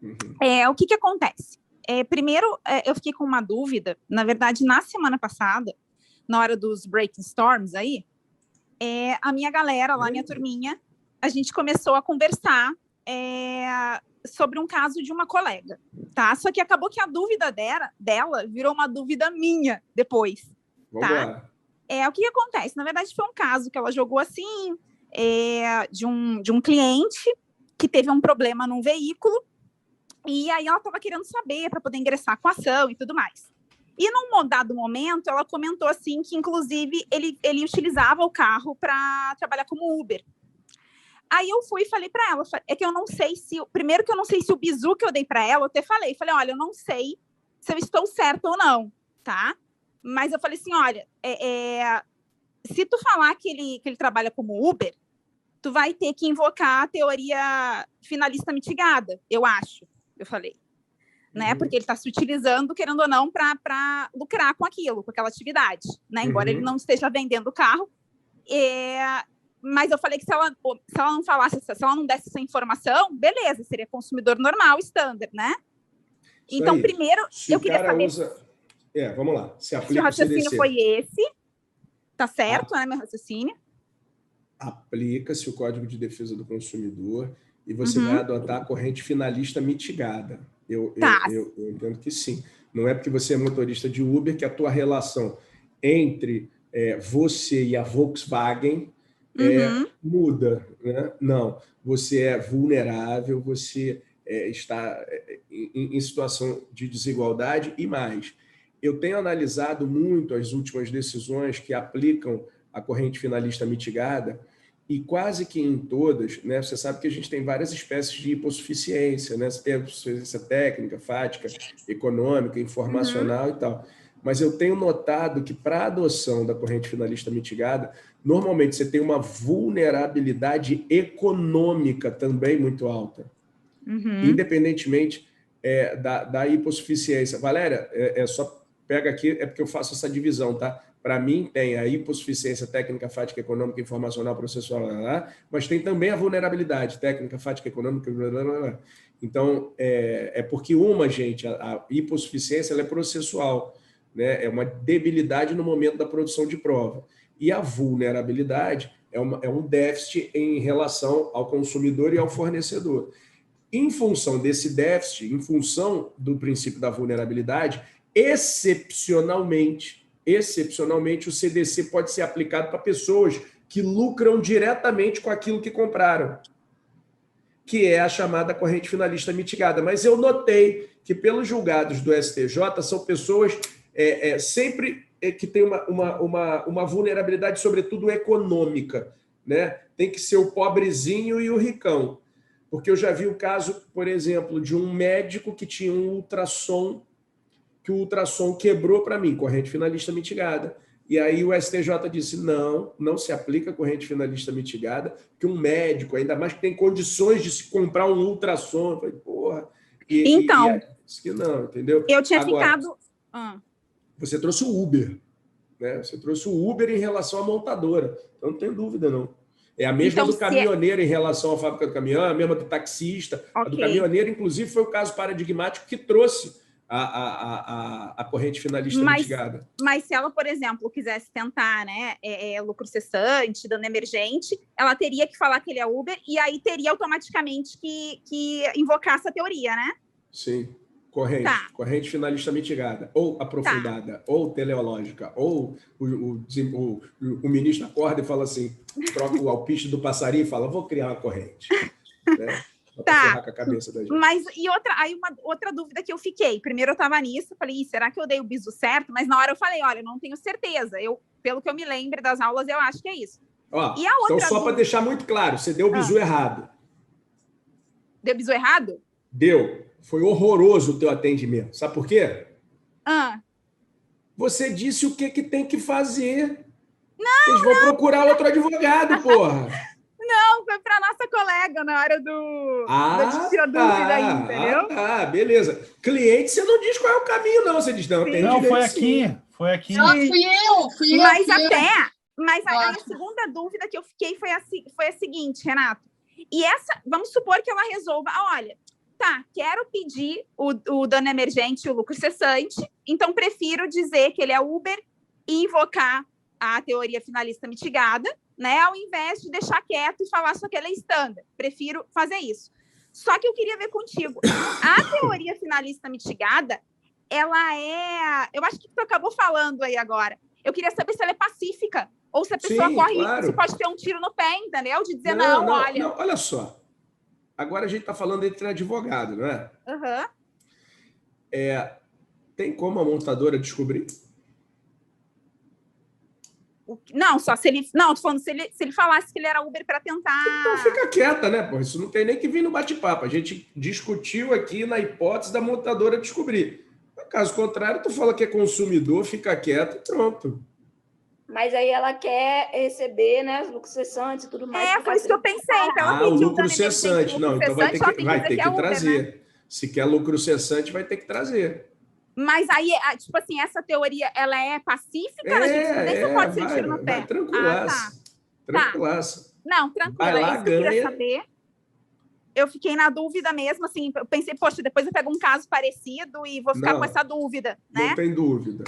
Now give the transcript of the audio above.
Uhum. O que acontece? Primeiro, eu fiquei com uma dúvida, na verdade, na semana passada, na hora dos breaking storms aí, a minha galera lá, minha turminha, a gente começou a conversar sobre um caso de uma colega, tá? Só que acabou que a dúvida dela virou uma dúvida minha depois, tá? O que acontece? Na verdade, foi um caso que ela jogou assim, de um cliente que teve um problema num veículo, e aí ela estava querendo saber para poder ingressar com a ação e tudo mais. E num dado momento, ela comentou assim que, inclusive, ele utilizava o carro para trabalhar como Uber. Aí eu fui e falei para ela, que eu não sei se... Primeiro que eu não sei se o bizu que eu dei para ela, eu até falei, olha, eu não sei se eu estou certa ou não, tá? Mas eu falei assim, olha, se tu falar que ele trabalha como Uber, tu vai ter que invocar a teoria finalista mitigada, eu acho, eu falei. Né? Porque ele está se utilizando, querendo ou não, para lucrar com aquilo, com aquela atividade, né? Embora ele não esteja vendendo o carro. Mas eu falei que se ela não falasse, se ela não desse essa informação, beleza, seria consumidor normal, standard, né? Isso então, aí. primeiro, se eu queria saber... vamos lá. Se o raciocínio foi esse, tá certo, né, meu raciocínio? Aplica-se o Código de Defesa do Consumidor e você vai adotar a corrente finalista mitigada. Eu entendo que sim. Não é porque você é motorista de Uber que a tua relação entre você e a Volkswagen muda. Né? Não, você é vulnerável, você está em situação de desigualdade e mais. Eu tenho analisado muito as últimas decisões que aplicam a corrente finalista mitigada, e quase que em todas, né, você sabe que a gente tem várias espécies de hipossuficiência, né? Você tem a hipossuficiência técnica, fática, econômica, informacional e tal. Mas eu tenho notado que para a adoção da corrente finalista mitigada, normalmente você tem uma vulnerabilidade econômica também muito alta, independentemente da hipossuficiência. Valéria, só pega aqui, é porque eu faço essa divisão, tá? Para mim, tem a hipossuficiência técnica, fática, econômica, informacional, processual, mas tem também a vulnerabilidade técnica, fática, econômica, Então, porque a hipossuficiência ela é processual, né? É uma debilidade no momento da produção de prova. E a vulnerabilidade é um déficit em relação ao consumidor e ao fornecedor. Em função desse déficit, em função do princípio da vulnerabilidade, excepcionalmente, o CDC pode ser aplicado para pessoas que lucram diretamente com aquilo que compraram, que é a chamada corrente finalista mitigada. Mas eu notei que, pelos julgados do STJ, são pessoas sempre que têm uma vulnerabilidade, sobretudo econômica, né? Tem que ser o pobrezinho e o ricão. Porque eu já vi o caso, por exemplo, de um médico que tinha um ultrassom, que o ultrassom quebrou para mim, corrente finalista mitigada. E aí o STJ disse, não se aplica corrente finalista mitigada, que um médico, ainda mais que tem condições de se comprar um ultrassom. Eu falei, porra. Então, disse que não, entendeu? Eu tinha ficado... Você trouxe o Uber, né? Você trouxe o Uber em relação à montadora. Então não tem dúvida, não. É a mesma do caminhoneiro em relação à fábrica do caminhão, a mesma do taxista. A do caminhoneiro, inclusive, foi o caso paradigmático que trouxe a corrente finalista mitigada. Mas se ela, por exemplo, quisesse tentar, né, lucro cessante, dano emergente, ela teria que falar que ele é Uber e aí teria automaticamente que invocar essa teoria, né? Sim. Corrente finalista mitigada, ou aprofundada, ou teleológica, ou o ministro acorda e fala assim, troca o alpiste do passarinho e fala, vou criar uma corrente. Né? Ferrar com a cabeça da gente. Mas uma outra dúvida que eu fiquei. Primeiro eu estava nisso, falei, será que eu dei o bizu certo? Mas na hora eu falei, olha, eu não tenho certeza. Pelo que eu me lembro das aulas, eu acho que é isso. E a outra então, só para deixar muito claro, você deu o bizu errado. Deu bizu errado? Deu. Foi horroroso o teu atendimento. Sabe por quê? Você disse o que tem que fazer. Eles vão procurar outro advogado, porra. Não, foi para nossa colega na hora da tira dúvida aí, entendeu? Beleza. Cliente, você não diz qual é o caminho, não. Você diz, não, tem direito. Não, foi aqui. Não, fui eu. Mas a segunda dúvida que eu fiquei foi a seguinte, Renato. E vamos supor que ela resolva, olha, tá, quero pedir o dano emergente e o lucro cessante, então prefiro dizer que ele é Uber e invocar a teoria finalista mitigada, né, ao invés de deixar quieto e falar só que ela é standard. Prefiro fazer isso. Só que eu queria ver contigo. A teoria finalista mitigada, ela é... Eu acho que tu acabou falando aí agora. Eu queria saber se ela é pacífica ou se a pessoa corre risco, se pode ter um tiro no pé, entendeu? De dizer, olha... Não, olha só. Agora a gente está falando entre advogado, não é? Tem como a montadora descobrir? Não, só se ele... Não, tô falando se ele falasse que ele era Uber para tentar... Então fica quieta, né? Pô, isso não tem nem que vir no bate-papo. A gente discutiu aqui na hipótese da montadora descobrir. Caso contrário, tu fala que é consumidor, fica quieto e pronto. Mas aí ela quer receber, né, os lucros cessantes e tudo mais. Foi isso que eu pensei. Então, o lucro cessante. Não, então vai ter que trazer. Uber, né? Se quer lucro cessante, vai ter que trazer. Mas aí, tipo assim, essa teoria, ela é pacífica? A gente nem só pode ser tiro no pé. Tranquilaça. Tranquilaça. Não, tranquila. Vai lá, isso que eu queria saber. Eu fiquei na dúvida mesmo, assim, eu pensei, poxa, depois eu pego um caso parecido e vou ficar com essa dúvida, né? Não tem dúvida.